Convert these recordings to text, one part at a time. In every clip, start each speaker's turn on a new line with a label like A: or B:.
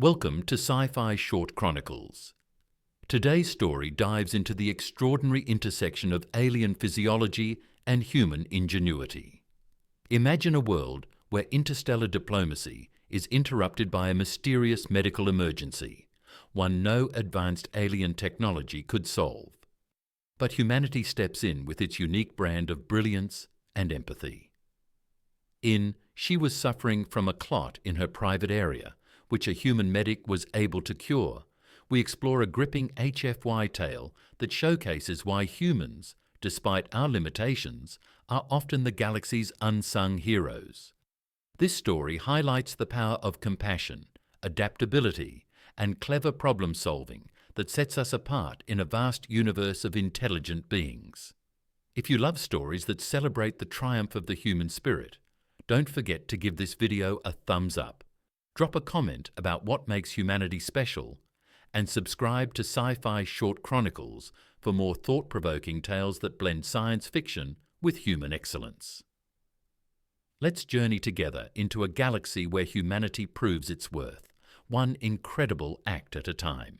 A: Welcome to Sci-Fi Short Chronicles. Today's story dives into the extraordinary intersection of alien physiology and human ingenuity. Imagine a world where interstellar diplomacy is interrupted by a mysterious medical emergency, one no advanced alien technology could solve. But humanity steps in with its unique brand of brilliance and empathy. She was suffering from a clot in her private area, which a human medic was able to cure. We explore a gripping HFY tale that showcases why humans, despite our limitations, are often the galaxy's unsung heroes. This story highlights the power of compassion, adaptability, and clever problem-solving that sets us apart in a vast universe of intelligent beings. If you love stories that celebrate the triumph of the human spirit, don't forget to give this video a thumbs up, drop a comment about what makes humanity special, and subscribe to Sci-Fi Short Chronicles for more thought-provoking tales that blend science fiction with human excellence. Let's journey together into a galaxy where humanity proves its worth, one incredible act at a time.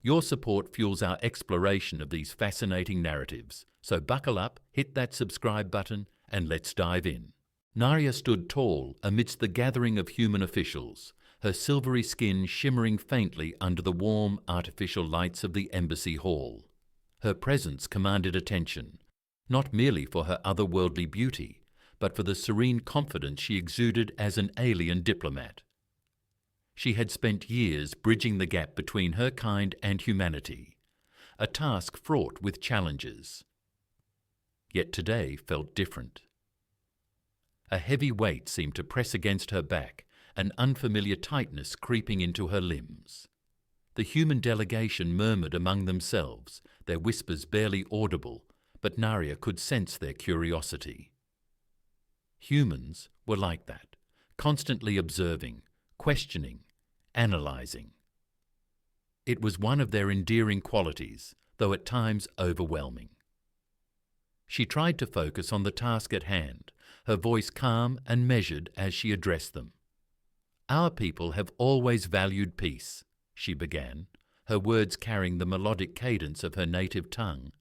A: Your support fuels our exploration of these fascinating narratives, so buckle up, hit that subscribe button, and let's dive in. Narya stood tall amidst the gathering of human officials, her silvery skin shimmering faintly under the warm, artificial lights of the embassy hall. Her presence commanded attention, not merely for her otherworldly beauty, but for the serene confidence she exuded as an alien diplomat. She had spent years bridging the gap between her kind and humanity, a task fraught with challenges. Yet today felt different. A heavy weight seemed to press against her back, an unfamiliar tightness creeping into her limbs. The human delegation murmured among themselves, their whispers barely audible, but Narya could sense their curiosity. Humans were like that, constantly observing, questioning, analyzing. It was one of their endearing qualities, though at times overwhelming. She tried to focus on the task at hand, her voice calm and measured as she addressed them. "Our people have always valued peace," she began, her words carrying the melodic cadence of her native tongue,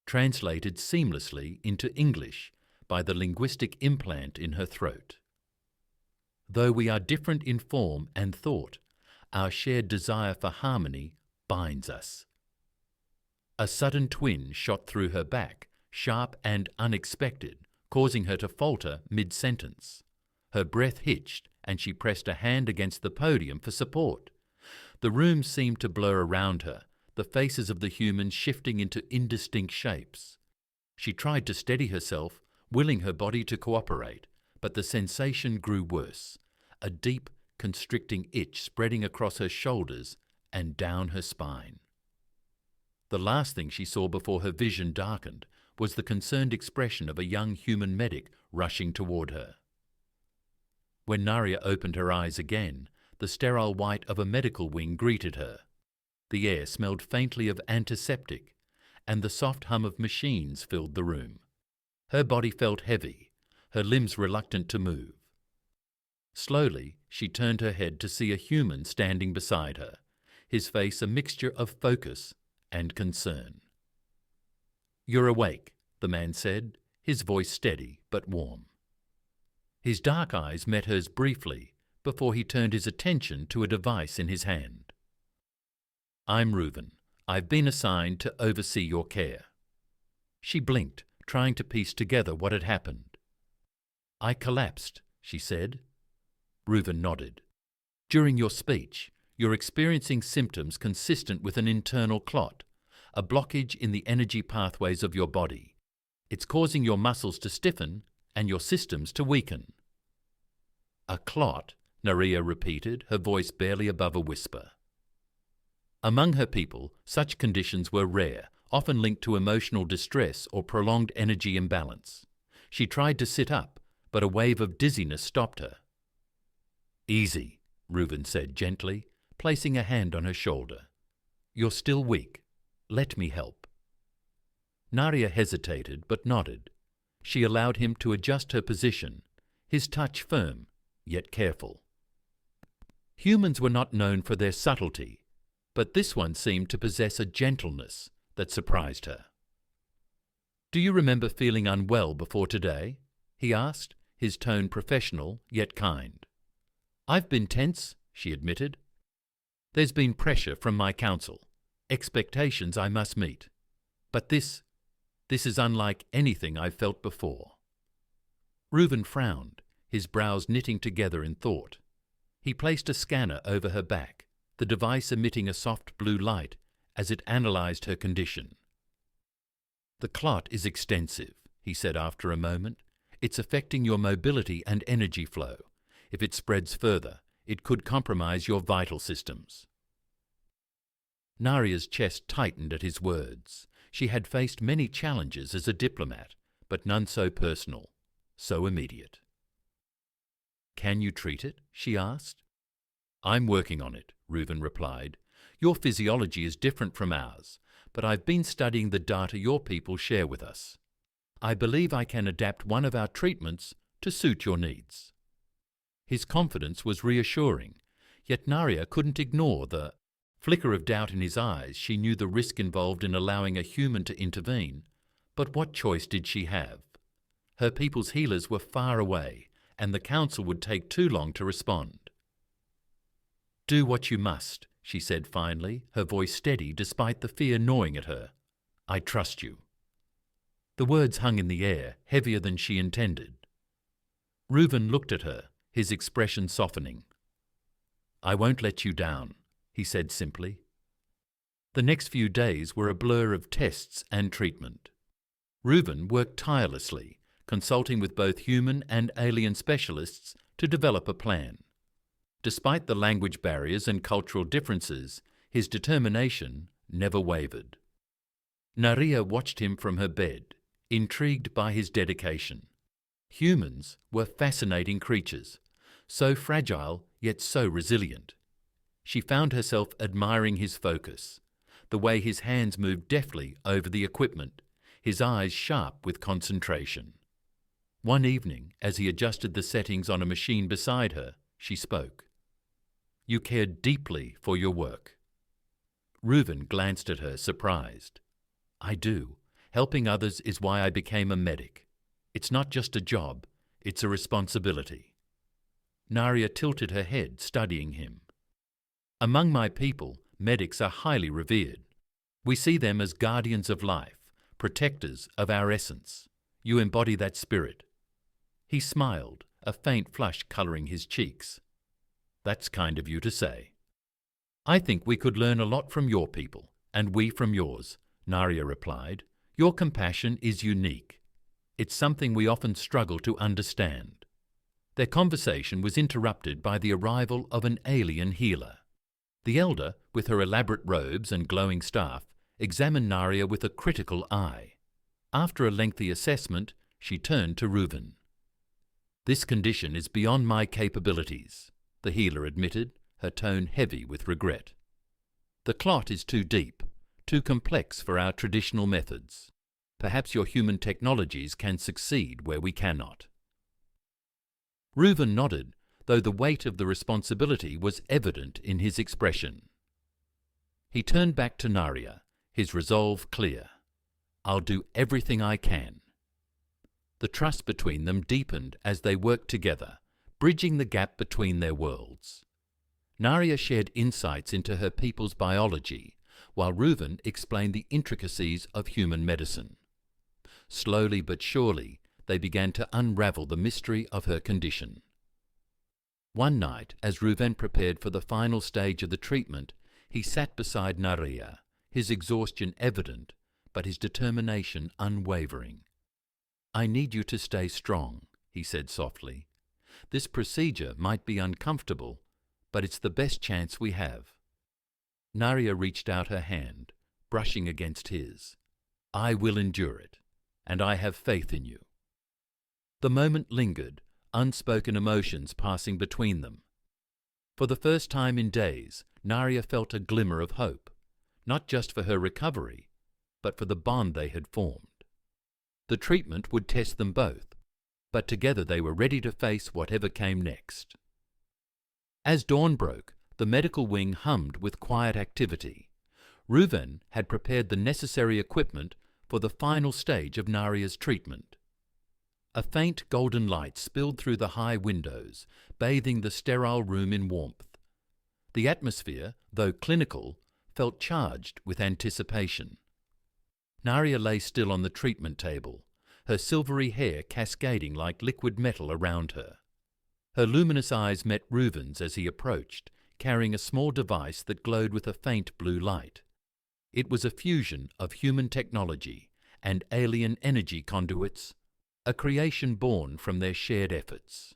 A: translated seamlessly into English by the linguistic implant in her throat. "Though we are different in form and thought, our shared desire for harmony binds us." A sudden twinge shot through her back, sharp and unexpected, causing her to falter mid-sentence. Her breath hitched, and she pressed a hand against the podium for support. The room seemed to blur around her, the faces of the humans shifting into indistinct shapes. She tried to steady herself, willing her body to cooperate, but the sensation grew worse, a deep, constricting itch spreading across her shoulders and down her spine. The last thing she saw before her vision darkened was the concerned expression of a young human medic rushing toward her. When Narya opened her eyes again, the sterile white of a medical wing greeted her. The air smelled faintly of antiseptic, and the soft hum of machines filled the room. Her body felt heavy, her limbs reluctant to move. Slowly, she turned her head to see a human standing beside her, his face a mixture of focus and concern. "You're awake," the man said, his voice steady but warm. His dark eyes met hers briefly before he turned his attention to a device in his hand. "I'm Reuven. I've been assigned to oversee your care." She blinked, trying to piece together what had happened. "I collapsed," she said. Reuven nodded. "During your speech, you're experiencing symptoms consistent with an internal clot, a blockage in the energy pathways of your body. It's causing your muscles to stiffen and your systems to weaken." "A clot," Narya repeated, her voice barely above a whisper. Among her people, such conditions were rare, often linked to emotional distress or prolonged energy imbalance. She tried to sit up, but a wave of dizziness stopped her. "Easy," Reuven said gently, placing a hand on her shoulder. "You're still weak. Let me help." Narya hesitated but nodded. She allowed him to adjust her position, his touch firm, yet careful. Humans were not known for their subtlety, but this one seemed to possess a gentleness that surprised her. "Do you remember feeling unwell before today?" he asked, his tone professional yet kind. "I've been tense," she admitted. "There's been pressure from my council, expectations I must meet. But this is unlike anything I've felt before." Reuven frowned, his brows knitting together in thought. He placed a scanner over her back, the device emitting a soft blue light as it analyzed her condition. "The clot is extensive," he said after a moment. "It's affecting your mobility and energy flow. If it spreads further, it could compromise your vital systems." Naria's chest tightened at his words. She had faced many challenges as a diplomat, but none so personal, so immediate. "Can you treat it?" she asked. "I'm working on it," Reuven replied. "Your physiology is different from ours, but I've been studying the data your people share with us. I believe I can adapt one of our treatments to suit your needs." His confidence was reassuring, yet Naria couldn't ignore the flicker of doubt in his eyes. She knew the risk involved in allowing a human to intervene, but what choice did she have? Her people's healers were far away, and the council would take too long to respond. "Do what you must," she said finally, her voice steady despite the fear gnawing at her. "I trust you." The words hung in the air, heavier than she intended. Reuven looked at her, his expression softening. "I won't let you down," he said simply. The next few days were a blur of tests and treatment. Reuven worked tirelessly, consulting with both human and alien specialists to develop a plan. Despite the language barriers and cultural differences, his determination never wavered. Naria watched him from her bed, intrigued by his dedication. Humans were fascinating creatures, so fragile yet so resilient. She found herself admiring his focus, the way his hands moved deftly over the equipment, his eyes sharp with concentration. One evening, as he adjusted the settings on a machine beside her, she spoke. "You cared deeply for your work." Reuven glanced at her, surprised. "I do. Helping others is why I became a medic. It's not just a job, it's a responsibility." Naria tilted her head, studying him. "Among my people, medics are highly revered. We see them as guardians of life, protectors of our essence. You embody that spirit." He smiled, a faint flush colouring his cheeks. "That's kind of you to say." "I think we could learn a lot from your people, and we from yours," Naria replied. "Your compassion is unique. It's something we often struggle to understand." Their conversation was interrupted by the arrival of an alien healer. The elder, with her elaborate robes and glowing staff, examined Naria with a critical eye. After a lengthy assessment, she turned to Reuven. "This condition is beyond my capabilities," the healer admitted, her tone heavy with regret. "The clot is too deep, too complex for our traditional methods. Perhaps your human technologies can succeed where we cannot." Reuven nodded, though the weight of the responsibility was evident in his expression. He turned back to Naria, his resolve clear. "I'll do everything I can." The trust between them deepened as they worked together, bridging the gap between their worlds. Naria shared insights into her people's biology, while Reuven explained the intricacies of human medicine. Slowly but surely, they began to unravel the mystery of her condition. One night, as Reuven prepared for the final stage of the treatment, he sat beside Naria, his exhaustion evident, but his determination unwavering. "I need you to stay strong," he said softly. "This procedure might be uncomfortable, but it's the best chance we have." Naria reached out her hand, brushing against his. "I will endure it, and I have faith in you." The moment lingered, unspoken emotions passing between them. For the first time in days, Naria felt a glimmer of hope, not just for her recovery, but for the bond they had formed. The treatment would test them both, but together they were ready to face whatever came next. As dawn broke, The medical wing hummed with quiet activity. Reuven had prepared the necessary equipment for the final stage of Naria's treatment. A faint golden light spilled through the high windows, bathing the sterile room in warmth. The atmosphere, though clinical, felt charged with anticipation. Naria lay still on the treatment table, her silvery hair cascading like liquid metal around her. Her luminous eyes met Reuven's as he approached, carrying a small device that glowed with a faint blue light. It was a fusion of human technology and alien energy conduits, a creation born from their shared efforts.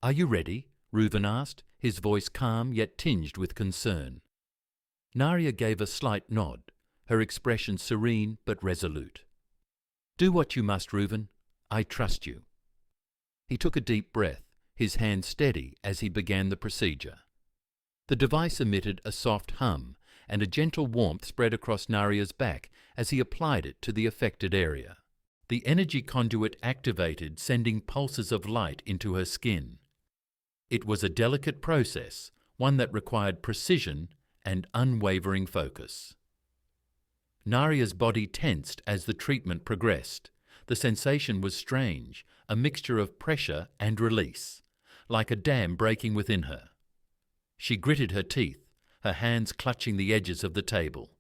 A: "Are you ready?" Reuven asked, his voice calm yet tinged with concern. Naria gave a slight nod, her expression serene but resolute. "Do what you must, Reuven. I trust you." He took a deep breath, his hand steady as he began the procedure. The device emitted a soft hum, and a gentle warmth spread across Naria's back as he applied it to the affected area. The energy conduit activated, sending pulses of light into her skin. It was a delicate process, one that required precision and unwavering focus. Naria's body tensed as the treatment progressed. The sensation was strange, a mixture of pressure and release, like a dam breaking within her. She gritted her teeth, her hands clutching the edges of the table.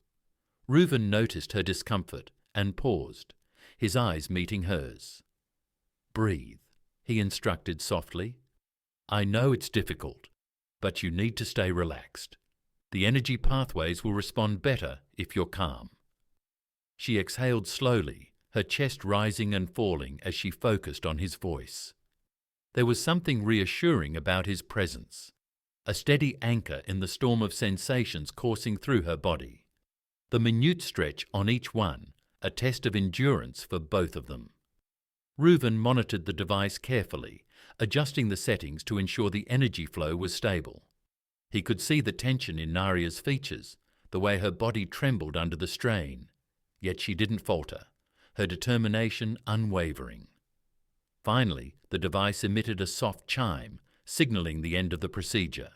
A: Reuven noticed her discomfort and paused, his eyes meeting hers. "Breathe," he instructed softly. "I know it's difficult, but you need to stay relaxed. The energy pathways will respond better if you're calm." She exhaled slowly, her chest rising and falling as she focused on his voice. There was something reassuring about his presence, a steady anchor in the storm of sensations coursing through her body. The minute stretch on each one, a test of endurance for both of them. Reuven monitored the device carefully, adjusting the settings to ensure the energy flow was stable. He could see the tension in Naria's features, the way her body trembled under the strain. Yet she didn't falter, her determination unwavering. Finally, the device emitted a soft chime, signaling the end of the procedure.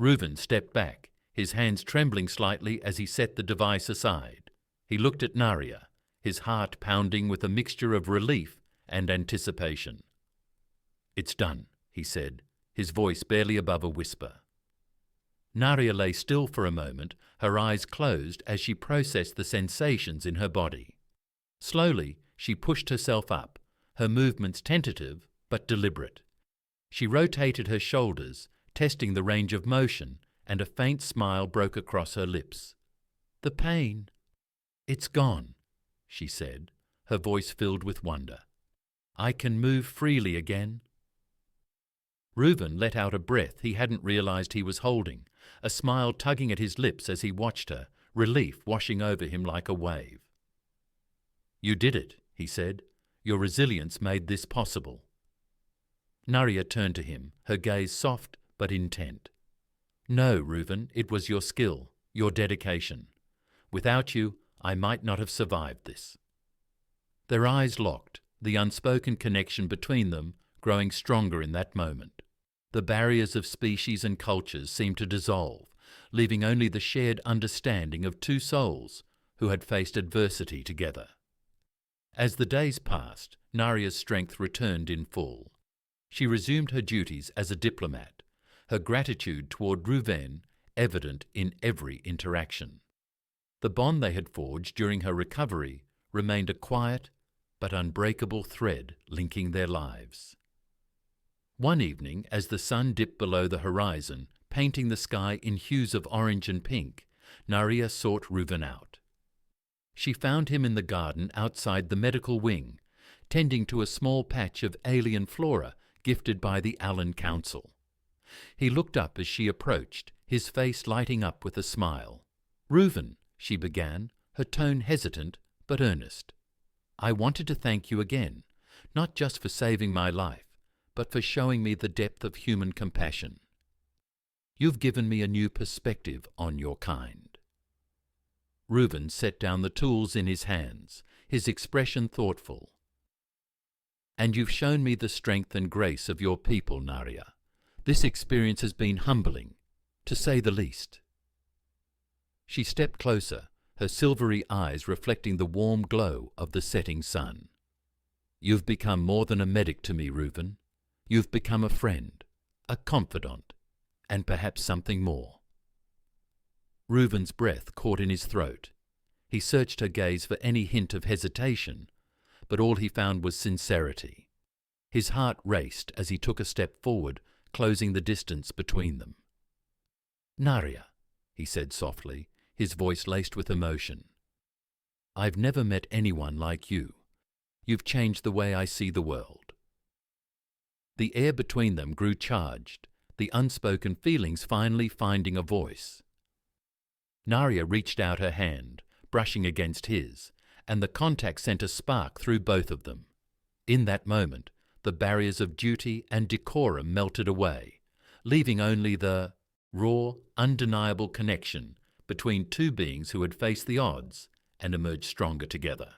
A: Reuven stepped back, his hands trembling slightly as he set the device aside. He looked at Naria, his heart pounding with a mixture of relief and anticipation. "It's done," he said, his voice barely above a whisper. Naria lay still for a moment, her eyes closed as she processed the sensations in her body. Slowly, she pushed herself up, her movements tentative but deliberate. She rotated her shoulders, testing the range of motion, and a faint smile broke across her lips. "The pain, it's gone," she said, her voice filled with wonder. "I can move freely again." Reuven let out a breath he hadn't realized he was holding, a smile tugging at his lips as he watched her, relief washing over him like a wave. "You did it," he said. "Your resilience made this possible." Naria turned to him, her gaze soft but intent. "No, Reuven, it was your skill, your dedication. Without you, I might not have survived this." Their eyes locked, the unspoken connection between them growing stronger in that moment. The barriers of species and cultures seemed to dissolve, leaving only the shared understanding of two souls who had faced adversity together. As the days passed, Naria's strength returned in full. She resumed her duties as a diplomat, her gratitude toward Reuven evident in every interaction. The bond they had forged during her recovery remained a quiet but unbreakable thread linking their lives. One evening, as the sun dipped below the horizon, painting the sky in hues of orange and pink, Naria sought Reuven out. She found him in the garden outside the medical wing, tending to a small patch of alien flora gifted by the Allen Council. He looked up as she approached, his face lighting up with a smile. "Reuven," she began, her tone hesitant but earnest. "I wanted to thank you again, not just for saving my life, but for showing me the depth of human compassion. You've given me a new perspective on your kind." Reuven set down the tools in his hands, his expression thoughtful. "And you've shown me the strength and grace of your people, Naria, This experience has been humbling, to say the least." She stepped closer, her silvery eyes reflecting the warm glow of the setting sun. "You've become more than a medic to me, Reuven. You've become a friend, a confidant, and perhaps something more." Reuven's breath caught in his throat. He searched her gaze for any hint of hesitation, but all he found was sincerity. His heart raced as he took a step forward, closing the distance between them. "Narya," he said softly, his voice laced with emotion. "I've never met anyone like you. You've changed the way I see the world." The air between them grew charged, the unspoken feelings finally finding a voice. Narya reached out her hand, brushing against his, and the contact sent a spark through both of them. In that moment, the barriers of duty and decorum melted away, leaving only the raw, undeniable connection between two beings who had faced the odds and emerged stronger together.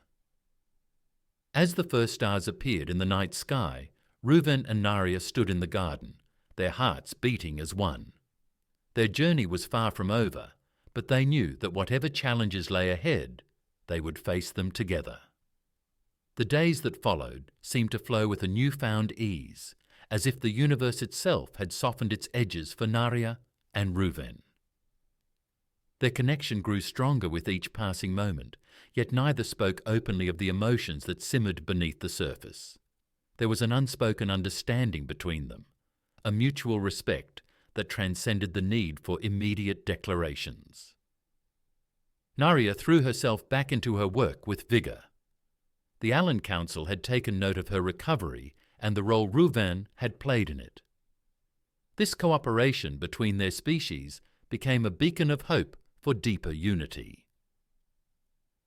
A: As the first stars appeared in the night sky, Reuven and Narya stood in the garden, their hearts beating as one. Their journey was far from over, but they knew that whatever challenges lay ahead, they would face them together. The days that followed seemed to flow with a newfound ease, as if the universe itself had softened its edges for Narya and Reuven. Their connection grew stronger with each passing moment, yet neither spoke openly of the emotions that simmered beneath the surface. There was an unspoken understanding between them, a mutual respect that transcended the need for immediate declarations. Narya threw herself back into her work with vigour. The Allen Council had taken note of her recovery and the role Reuven had played in it. This cooperation between their species became a beacon of hope for deeper unity.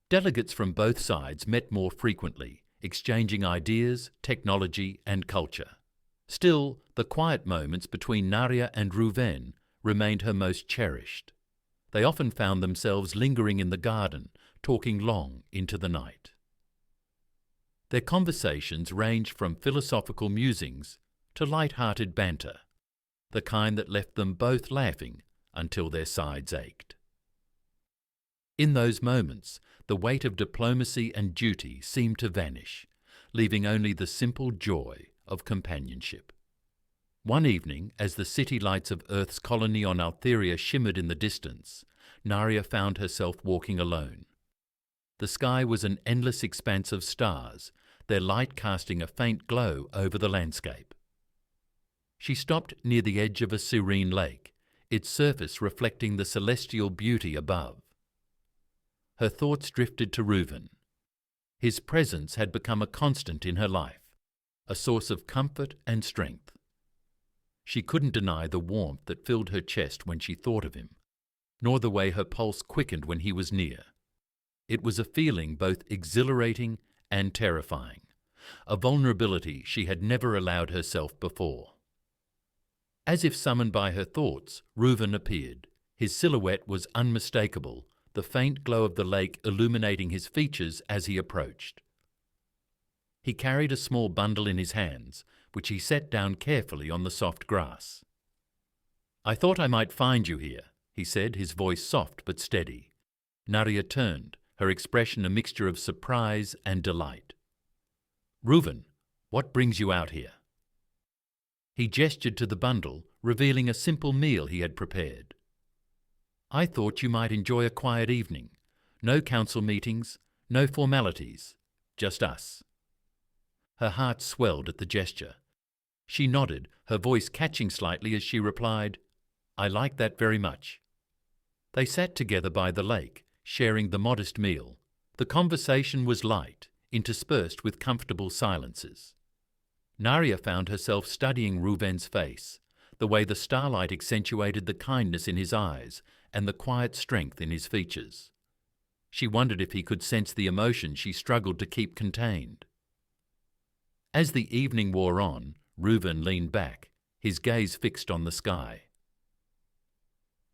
A: Delegates from both sides met more frequently, exchanging ideas, technology, and culture. Still, the quiet moments between Narya and Reuven remained her most cherished. They often found themselves lingering in the garden, talking long into the night. Their conversations ranged from philosophical musings to light-hearted banter, the kind that left them both laughing until their sides ached. In those moments, the weight of diplomacy and duty seemed to vanish, leaving only the simple joy of companionship. One evening, as the city lights of Earth's colony on Altheria shimmered in the distance, Narya found herself walking alone. The sky was an endless expanse of stars, their light casting a faint glow over the landscape. She stopped near the edge of a serene lake, its surface reflecting the celestial beauty above. Her thoughts drifted to Reuven. His presence had become a constant in her life, a source of comfort and strength. She couldn't deny the warmth that filled her chest when she thought of him, nor the way her pulse quickened when he was near. It was a feeling both exhilarating and terrifying, a vulnerability she had never allowed herself before. As if summoned by her thoughts, Reuven appeared. His silhouette was unmistakable, the faint glow of the lake illuminating his features as he approached. He carried a small bundle in his hands, which he set down carefully on the soft grass. "I thought I might find you here," he said, his voice soft but steady. Narya turned, her expression a mixture of surprise and delight. "Reuven, what brings you out here?" He gestured to the bundle, revealing a simple meal he had prepared. "I thought you might enjoy a quiet evening. No council meetings, no formalities, just us." Her heart swelled at the gesture. She nodded, her voice catching slightly as she replied, "I like that very much." They sat together by the lake, sharing the modest meal. The conversation was light, interspersed with comfortable silences. Narya found herself studying Reuven's face, the way the starlight accentuated the kindness in his eyes and the quiet strength in his features. She wondered if he could sense the emotion she struggled to keep contained. As the evening wore on, Reuven leaned back, his gaze fixed on the sky.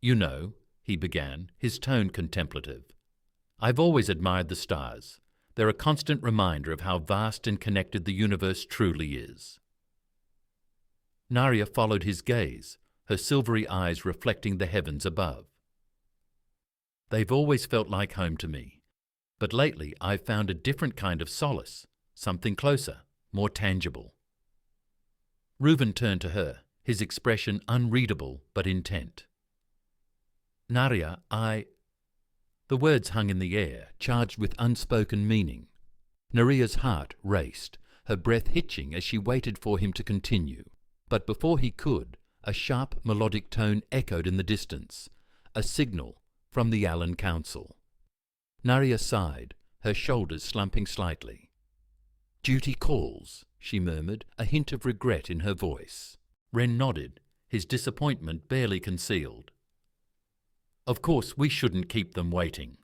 A: "You know," he began, his tone contemplative, "I've always admired the stars. They're a constant reminder of how vast and connected the universe truly is." Narya followed his gaze, her silvery eyes reflecting the heavens above. "They've always felt like home to me, but lately I've found a different kind of solace, something closer, more tangible." Reuven turned to her, his expression unreadable but intent. "Narya, The words hung in the air, charged with unspoken meaning. Naria's heart raced, her breath hitching as she waited for him to continue. But before he could, a sharp melodic tone echoed in the distance, a signal from the Allen Council. Narya sighed, her shoulders slumping slightly. "Duty calls," she murmured, a hint of regret in her voice. Ren nodded, his disappointment barely concealed. "Of course we shouldn't keep them waiting."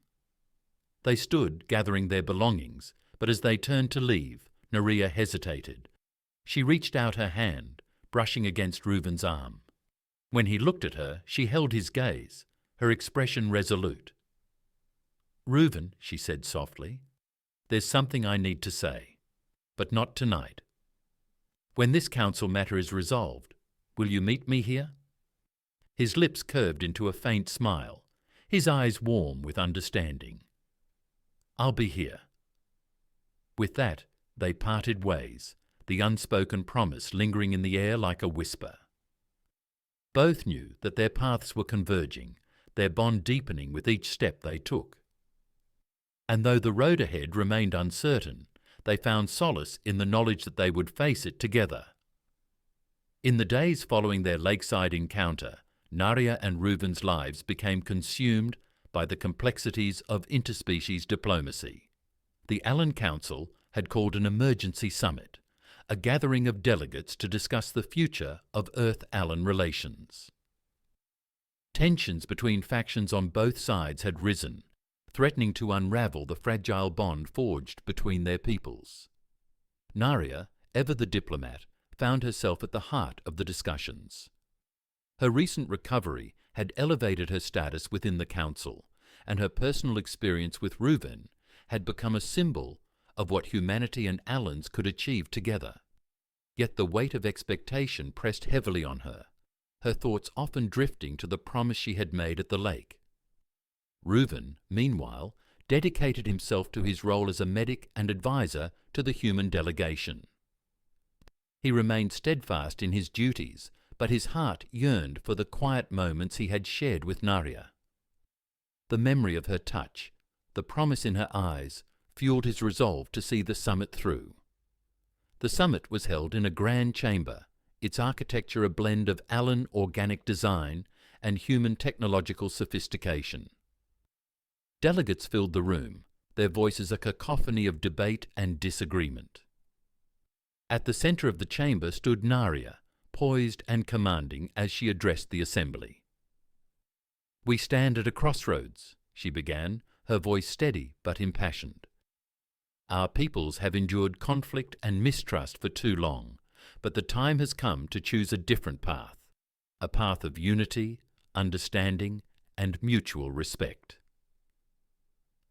A: They stood, gathering their belongings, but as they turned to leave, Narya hesitated. She reached out her hand, brushing against Reuven's arm. When he looked at her, she held his gaze, her expression resolute. "Reuven," she said softly, "there's something I need to say, but not tonight. When this council matter is resolved, will you meet me here?" His lips curved into a faint smile, his eyes warm with understanding. "I'll be here." With that, they parted ways, the unspoken promise lingering in the air like a whisper. Both knew that their paths were converging, their bond deepening with each step they took. And though the road ahead remained uncertain, they found solace in the knowledge that they would face it together. In the days following their lakeside encounter, Narya and Reuven's lives became consumed by the complexities of interspecies diplomacy. The Allen Council had called an emergency summit, a gathering of delegates to discuss the future of Earth-Allen relations. Tensions between factions on both sides had risen, threatening to unravel the fragile bond forged between their peoples. Narya, ever the diplomat, found herself at the heart of the discussions. Her recent recovery had elevated her status within the Council, and her personal experience with Reuven had become a symbol of what humanity and Allens could achieve together. Yet the weight of expectation pressed heavily on her, her thoughts often drifting to the promise she had made at the lake. Reuven, meanwhile, dedicated himself to his role as a medic and advisor to the human delegation. He remained steadfast in his duties, but his heart yearned for the quiet moments he had shared with Narya. The memory of her touch, the promise in her eyes, fueled his resolve to see the summit through. The summit was held in a grand chamber, its architecture a blend of Allen organic design and human technological sophistication. Delegates filled the room, their voices a cacophony of debate and disagreement. At the centre of the chamber stood Narya, poised and commanding as she addressed the assembly. "We stand at a crossroads," she began, her voice steady but impassioned. "Our peoples have endured conflict and mistrust for too long, but the time has come to choose a different path, a path of unity, understanding, and mutual respect."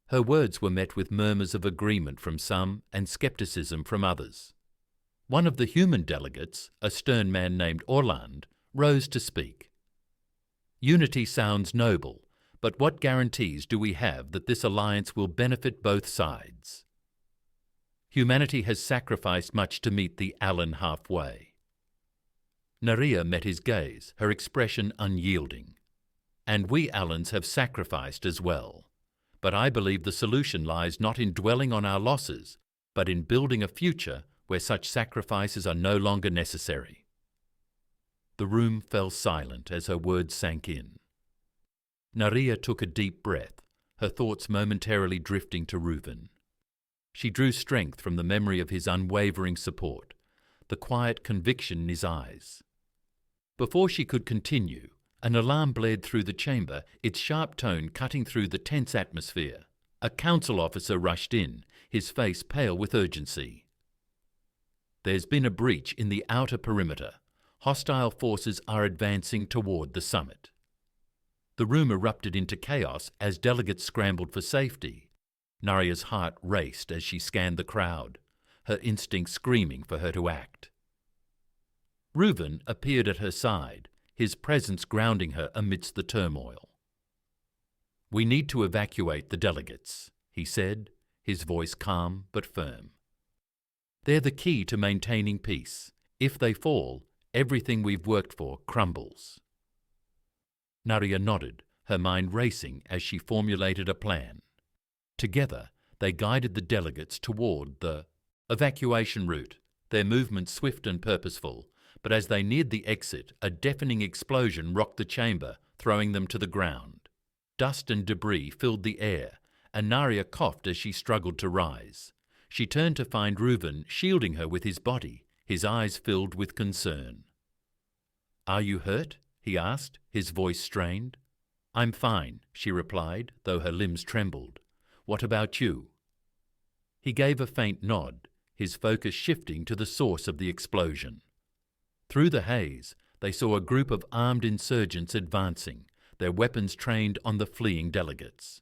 A: Her words were met with murmurs of agreement from some and skepticism from others. One of the human delegates, a stern man named Orland, rose to speak. "Unity sounds noble, but what guarantees do we have that this alliance will benefit both sides? Humanity has sacrificed much to meet the Allen halfway." Narya met his gaze, her expression unyielding. "And we Allens have sacrificed as well. But I believe the solution lies not in dwelling on our losses, but in building a future where such sacrifices are no longer necessary." The room fell silent as her words sank in. Narya took a deep breath, her thoughts momentarily drifting to Reuven. She drew strength from the memory of his unwavering support, the quiet conviction in his eyes. Before she could continue, an alarm blared through the chamber, its sharp tone cutting through the tense atmosphere. A council officer rushed in, his face pale with urgency. "There's been a breach in the outer perimeter. Hostile forces are advancing toward the summit." The room erupted into chaos as delegates scrambled for safety. Narya's heart raced as she scanned the crowd, her instincts screaming for her to act. Reuven appeared at her side, his presence grounding her amidst the turmoil. "We need to evacuate the delegates," he said, his voice calm but firm. "They're the key to maintaining peace. If they fall, everything we've worked for crumbles." Narya nodded, her mind racing as she formulated a plan. Together, they guided the delegates toward the evacuation route, their movements swift and purposeful, but as they neared the exit, a deafening explosion rocked the chamber, throwing them to the ground. Dust and debris filled the air, and Narya coughed as she struggled to rise. She turned to find Reuven shielding her with his body, his eyes filled with concern. "Are you hurt?" he asked, his voice strained. "I'm fine," she replied, though her limbs trembled. "What about you?" He gave a faint nod, his focus shifting to the source of the explosion. Through the haze, they saw a group of armed insurgents advancing, their weapons trained on the fleeing delegates.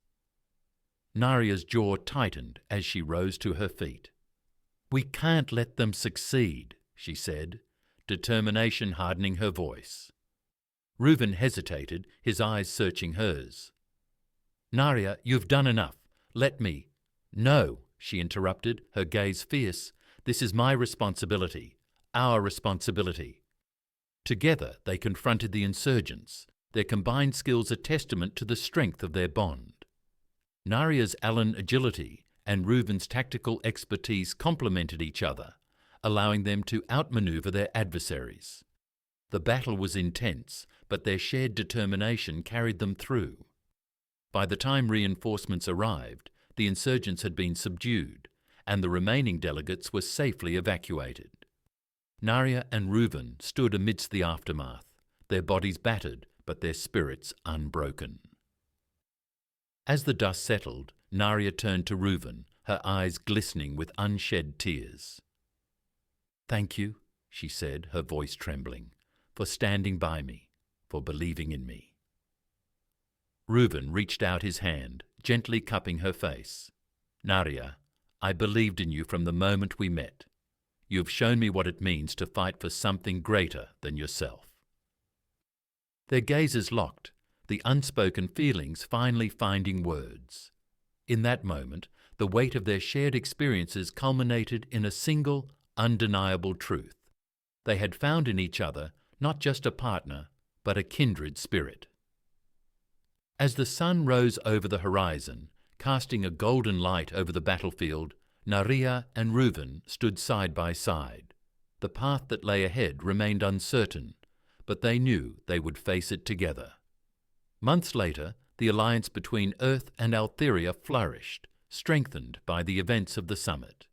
A: Narya's jaw tightened as she rose to her feet. "We can't let them succeed," she said, determination hardening her voice. Reuven hesitated, his eyes searching hers. "Narya, you've done enough. Let me—" "No," she interrupted, her gaze fierce. "This is my responsibility, our responsibility." Together they confronted the insurgents, their combined skills a testament to the strength of their bond. Narya's Allen agility and Reuven's tactical expertise complemented each other, allowing them to outmaneuver their adversaries. The battle was intense, but their shared determination carried them through. By the time reinforcements arrived, the insurgents had been subdued, and the remaining delegates were safely evacuated. Narya and Reuven stood amidst the aftermath, their bodies battered, but their spirits unbroken. As the dust settled, Narya turned to Reuven, her eyes glistening with unshed tears. "Thank you," she said, her voice trembling, "for standing by me, for believing in me." Reuven reached out his hand, gently cupping her face. "Narya, I believed in you from the moment we met. You have shown me what it means to fight for something greater than yourself." Their gazes locked, the unspoken feelings finally finding words. In that moment, the weight of their shared experiences culminated in a single, undeniable truth. They had found in each other not just a partner, but a kindred spirit. As the sun rose over the horizon, casting a golden light over the battlefield, Narya and Reuven stood side by side. The path that lay ahead remained uncertain, but they knew they would face it together. Months later, the alliance between Earth and Altheria flourished, strengthened by the events of the summit.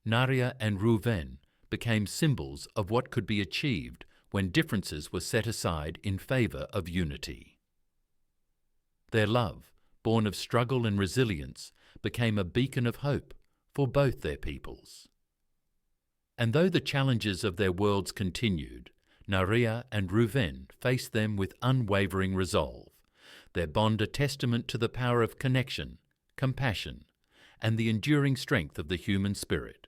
A: Narya and Reuven became symbols of what could be achieved when differences were set aside in favor of unity. Their love, born of struggle and resilience, became a beacon of hope for both their peoples. And though the challenges of their worlds continued, Narya and Reuven faced them with unwavering resolve, their bond a testament to the power of connection, compassion, and the enduring strength of the human spirit.